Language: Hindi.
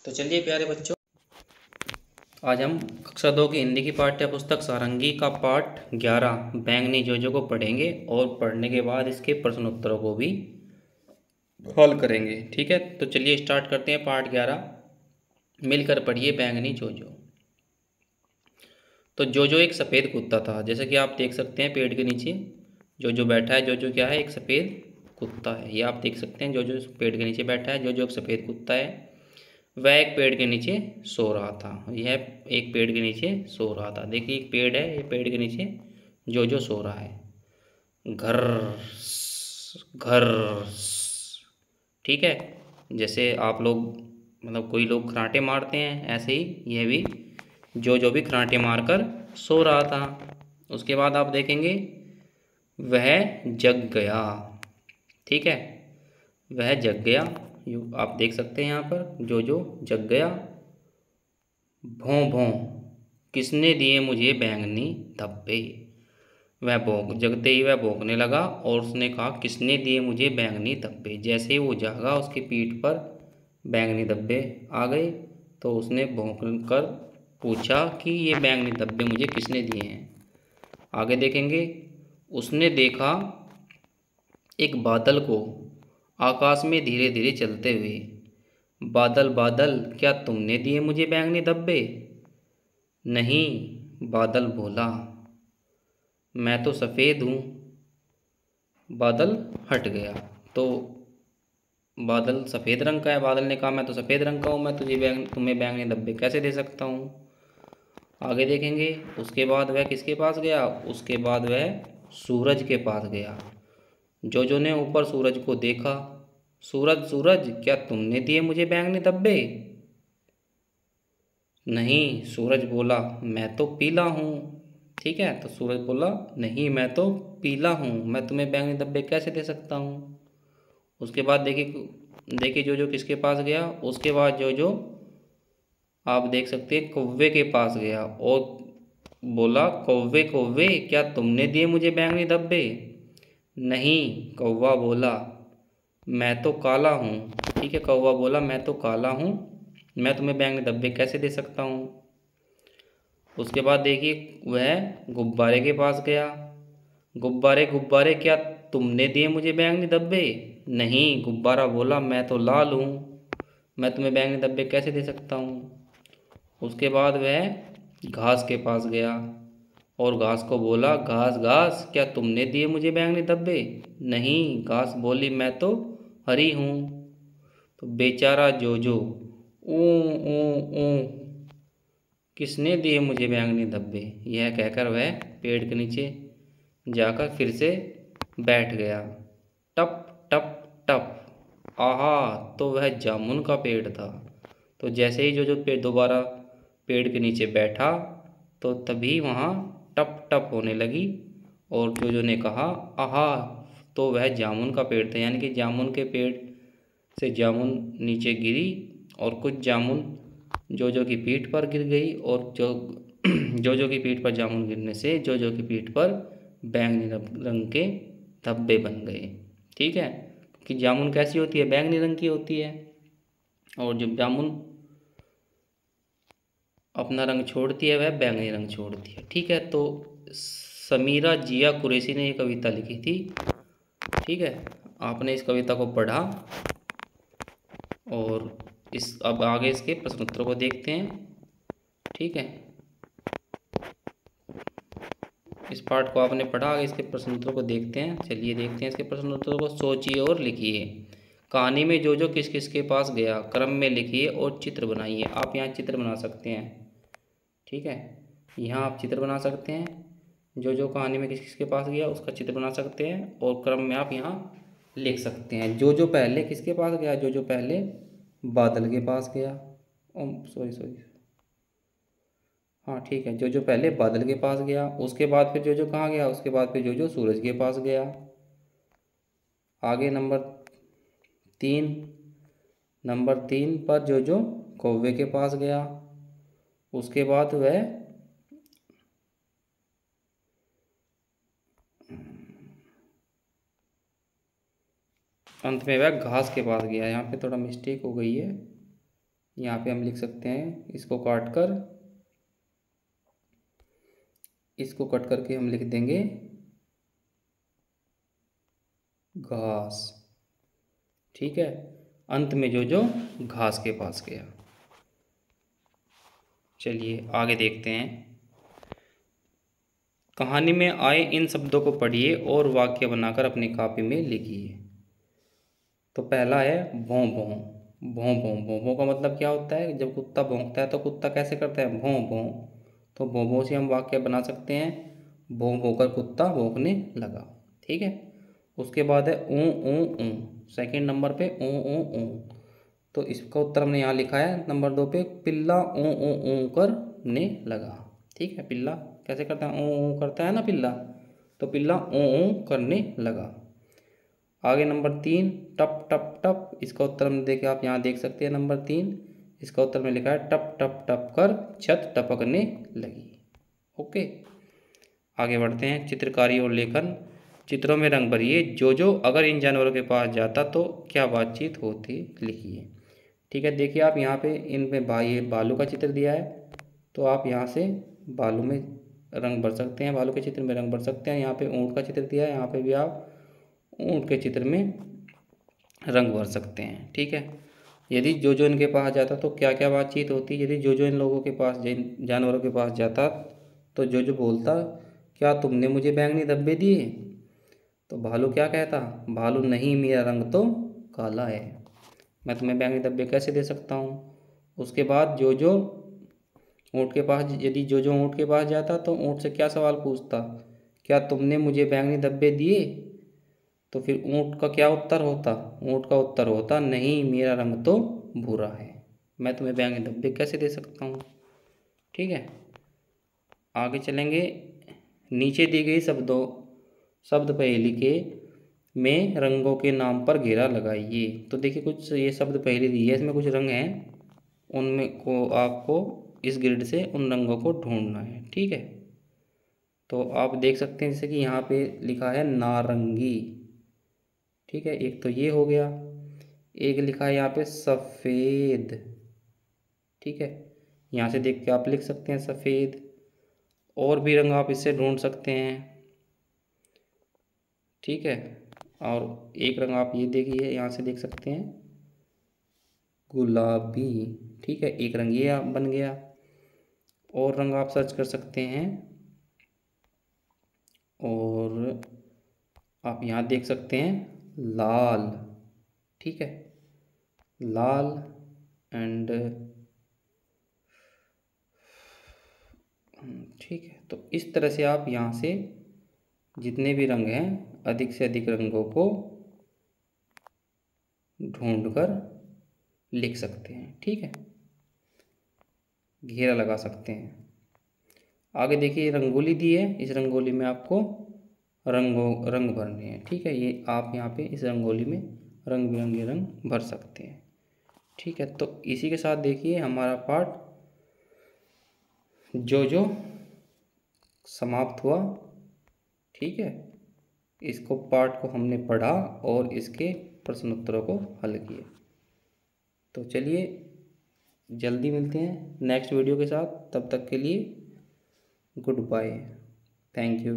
तो चलिए प्यारे बच्चों, आज हम कक्षा 2 की हिंदी की पाठ्य पुस्तक सारंगी का पाठ 11 बैंगनी जोजो को पढ़ेंगे और पढ़ने के बाद इसके प्रश्न उत्तरों को भी हल करेंगे। ठीक है, तो चलिए स्टार्ट करते हैं। पाठ 11 मिलकर पढ़िए बैंगनी जोजो। तो जोजो एक सफ़ेद कुत्ता था, जैसे कि आप देख सकते हैं पेड़ के नीचे जोजो बैठा है। जोजो क्या है? एक सफ़ेद कुत्ता है। ये आप देख सकते हैं, जोजो पेड़ के नीचे बैठा है। जोजो एक सफ़ेद कुत्ता है। वह एक पेड़ के नीचे सो रहा था। यह एक पेड़ के नीचे सो रहा था। देखिए एक पेड़ है, ये पेड़ के नीचे जोजो सो रहा है। घर घर, ठीक है। जैसे आप लोग मतलब कोई लोग खराटे मारते हैं, ऐसे ही यह भी जोजो भी खराटे मारकर सो रहा था। उसके बाद आप देखेंगे वह जग गया। ठीक है, वह जग गया। आप देख सकते हैं यहाँ पर जोजो जग गया। भों भों, किसने दिए मुझे बैंगनी धब्बे। वह भौंक जगते ही वह भौंकने लगा और उसने कहा किसने दिए मुझे बैंगनी धब्बे। जैसे ही वो जागा उसकी पीठ पर बैंगनी धब्बे आ गए, तो उसने भौंक कर पूछा कि ये बैंगनी धब्बे मुझे किसने दिए हैं। आगे देखेंगे, उसने देखा एक बादल को आकाश में धीरे धीरे चलते हुए। बादल बादल, क्या तुमने दिए मुझे बैंगनी धब्बे। नहीं, बादल बोला, मैं तो सफ़ेद हूँ। बादल हट गया। तो बादल सफ़ेद रंग का है। बादल ने कहा मैं तो सफ़ेद रंग का हूँ, मैं तुम्हें बैंगनी धब्बे कैसे दे सकता हूँ। आगे देखेंगे, उसके बाद वह किसके पास गया? उसके बाद वह सूरज के पास गया। जोजो ने ऊपर सूरज को देखा। सूरज सूरज, क्या तुमने दिए मुझे बैंगनी धब्बे। नहीं, सूरज बोला, मैं तो पीला हूँ। ठीक है, तो सूरज बोला नहीं, मैं तो पीला हूँ, मैं तुम्हें बैंगनी धब्बे कैसे दे सकता हूँ। उसके बाद देखिए देखिए जोजो किसके पास गया? उसके बाद जोजो आप देख सकते हैं कौवे के पास गया और बोला कौवे कौवे, क्या तुमने दिए मुझे बैंगनी धब्बे। नहीं, कौवा बोला, मैं तो काला हूँ। ठीक है, कौवा बोला मैं तो काला हूँ, मैं तुम्हें बैंगनी धब्बे कैसे दे सकता हूँ। उसके बाद देखिए वह गुब्बारे के पास गया। गुब्बारे गुब्बारे, क्या तुमने दिए मुझे बैंगनी धब्बे। नहीं, गुब्बारा बोला, मैं तो लाल हूँ, मैं तुम्हें बैंगनी धब्बे कैसे दे सकता हूँ। उसके बाद वह घास के पास गया और घास को बोला घास घास, क्या तुमने दिए मुझे बैंगनी धब्बे। नहीं, घास बोली, मैं तो हरी हूँ। तो बेचारा जोजो ऊ ऊ ऊ, किसने दिए मुझे बैंगनी धब्बे, यह कहकर वह पेड़ के नीचे जाकर फिर से बैठ गया। टप टप टप, आहा, तो वह जामुन का पेड़ था। तो जैसे ही जो पेड़ दोबारा पेड़ के नीचे बैठा, तो तभी वहाँ टप टप होने लगी और जोजो ने कहा आहा, तो वह जामुन का पेड़ था। यानी कि जामुन के पेड़ से जामुन नीचे गिरी और कुछ जामुन जोजो की पीठ पर गिर गई और जोजो की पीठ पर जामुन गिरने से जोजो की पीठ पर बैंगनी रंग के धब्बे बन गए। ठीक है, कि जामुन कैसी होती है? बैंगनी रंग की होती है। और जब जामुन अपना रंग छोड़ती है वह बैंगनी रंग छोड़ती है। ठीक है, तो समीरा जिया कुरैशी ने ये कविता लिखी थी। ठीक है, आपने इस कविता को पढ़ा और अब आगे इसके प्रश्न उत्तर को देखते हैं। ठीक है, इस पाठ को आपने पढ़ा, आगे इसके प्रश्न उत्तर को देखते हैं। चलिए देखते हैं इसके प्रश्न उत्तर को। सोचिए और लिखिए। कहानी में जोजो किस किस के पास गया, क्रम में लिखिए और चित्र बनाइए। आप यहाँ चित्र बना सकते हैं। ठीक है, यहाँ आप चित्र बना सकते हैं। जोजो कहानी में किस किस के पास गया उसका चित्र बना सकते हैं और क्रम में आप यहाँ लिख सकते हैं। जोजो पहले किसके पास गया? जोजो पहले बादल के पास गया। सॉरी सॉरी, हाँ ठीक है, जोजो पहले बादल के पास गया। उसके बाद फिर जोजो कहाँ गया? उसके बाद फिर जोजो सूरज के पास गया। आगे तीन नंबर 3 पर जोजो कौवे के पास गया। उसके बाद वह अंत में वह घास के पास गया। यहाँ पे थोड़ा मिस्टेक हो गई है। यहाँ पे हम लिख सकते हैं, इसको कट करके हम लिख देंगे घास। ठीक है, अंत में जो जो घास के पास गया। चलिए आगे देखते हैं। कहानी में आए इन शब्दों को पढ़िए और वाक्य बनाकर अपनी कॉपी में लिखिए। तो पहला है भौं भौं। भौं भौं, भौं भौं का मतलब क्या होता है? जब कुत्ता भौंकता है तो कुत्ता कैसे करता है? भौं भौं। तो भौं भौं से हम वाक्य बना सकते हैं, भौं भौं कर कुत्ता भौंकने लगा। ठीक है, उसके बाद है ऊँ ऊँ ऊँ। सेकंड नंबर पे ऊँ ऊँ ऊँ। तो इसका उत्तर हमने यहाँ लिखा है नंबर 2 पे, पिल्ला ऊँ ऊँ ऊँ करने लगा। ठीक है, पिल्ला कैसे करता है? ऊँ ऊँ करता है ना पिल्ला, तो पिल्ला ऊँ ऊँ करने लगा। आगे नंबर 3, टप टप टप। इसका उत्तर हम देखे, आप यहाँ देख सकते हैं नंबर 3। इसका उत्तर में लिखा है टप टप टप कर छत टपकने लगी। ओके, आगे बढ़ते हैं। चित्रकारी और लेखन। चित्रों में रंग भरिए। जो अगर इन जानवरों के पास जाता तो क्या बातचीत होती, लिखिए। ठीक है, देखिए आप यहाँ पे इनमें भाई बालू का चित्र दिया है, तो आप यहाँ से बालू में रंग भर सकते हैं, बालू के चित्र में रंग भर सकते हैं। यहाँ पे ऊँट का चित्र दिया है, यहाँ पे भी आप ऊँट के चित्र में रंग भर सकते हैं। ठीक है, यदि जो इनके पास जाता तो क्या क्या बातचीत होती। यदि जो इन लोगों के पास, जानवरों के पास जाता तो जो बोलता, क्या तुमने मुझे बैंगनी धब्बे दिए? तो भालू क्या कहता? भालू, नहीं मेरा रंग तो काला है, मैं तुम्हें बैंगनी धब्बे कैसे दे सकता हूँ। उसके बाद जो ऊँट के पास, यदि जो ऊँट के पास जाता तो ऊँट से क्या सवाल पूछता? क्या तुमने मुझे बैंगनी धब्बे दिए? तो फिर ऊँट का क्या उत्तर होता? ऊँट का उत्तर होता, नहीं मेरा रंग तो भूरा है, मैं तुम्हें बैंगनी धब्बे कैसे दे सकता हूँ। ठीक है, आगे चलेंगे। नीचे दी गई शब्द पहेली के में रंगों के नाम पर घेरा लगाइए। तो देखिए कुछ ये शब्द पहेली दी है, इसमें कुछ रंग हैं, उनमें को आपको इस ग्रिड से उन रंगों को ढूंढना है। ठीक है, तो आप देख सकते हैं जैसे कि यहाँ पे लिखा है नारंगी। ठीक है, एक तो ये हो गया। एक लिखा है यहाँ पे सफ़ेद। ठीक है, यहाँ से देख के आप लिख सकते हैं सफ़ेद। और भी रंग आप इससे ढूंढ सकते हैं। ठीक है, और एक रंग आप ये देखिए, यहाँ से देख सकते हैं गुलाबी। ठीक है, एक रंग ये आप बन गया। और रंग आप सर्च कर सकते हैं, और आप यहाँ देख सकते हैं लाल। ठीक है, लाल एंड ठीक है, तो इस तरह से आप यहाँ से जितने भी रंग हैं, अधिक से अधिक रंगों को ढूंढकर लिख सकते हैं। ठीक है, घेरा लगा सकते हैं। आगे देखिए रंगोली दी है, इस रंगोली में आपको रंग भरने हैं। ठीक है, ये आप यहाँ पे इस रंगोली में रंग बिरंगे रंग भर सकते हैं। ठीक है, तो इसी के साथ देखिए हमारा पाठ जो समाप्त हुआ। ठीक है, इसको पाठ को हमने पढ़ा और इसके प्रश्न उत्तरों को हल किए। तो चलिए जल्दी मिलते हैं नेक्स्ट वीडियो के साथ, तब तक के लिए गुड बाय, थैंक यू।